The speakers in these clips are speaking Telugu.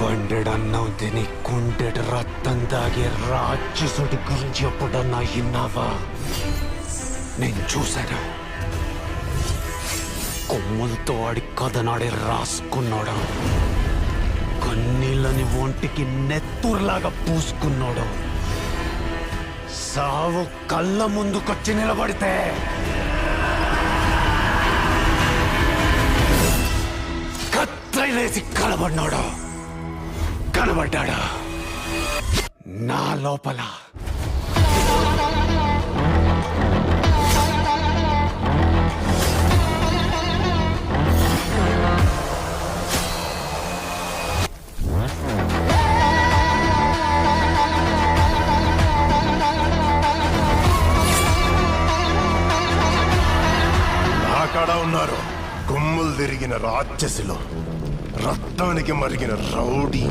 బండెడన్నం తిని కుండెడ రక్తం తాగే రాక్షసుడి గురించి ఎప్పుడన్నా విన్నావా? నేను చూశాను. కొమ్ములతో ఆడి కథనాడే రాసుకున్నాడు. కన్నీళ్ళని ఒంటికి నెత్తురులాగా పూసుకున్నాడు. సావు కళ్ళ ముందుకొచ్చి నిలబడితే కత్తిలేసి కలబడినాడు. కనబడ్డాడు నా లోపల. నాకాడ ఉన్నారు కొమ్ములు తిరిగిన రాక్షసులు, రక్తానికి మరిగిన రౌడీ.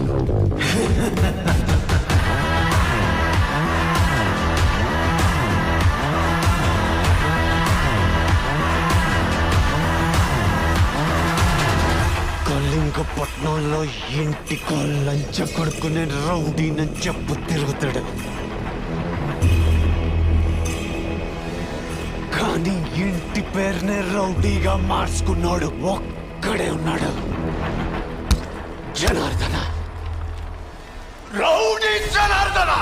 కళింగపట్నంలో ఇంటికో లంచ కొడుకునే రౌడీనని చెప్పు తిరుగుతాడు. కానీ ఇంటి పేరునే రౌడీగా మార్చుకున్నాడు ఒక్కడే ఉన్నాడు. జనార్దన, రౌడీ జనార్దన.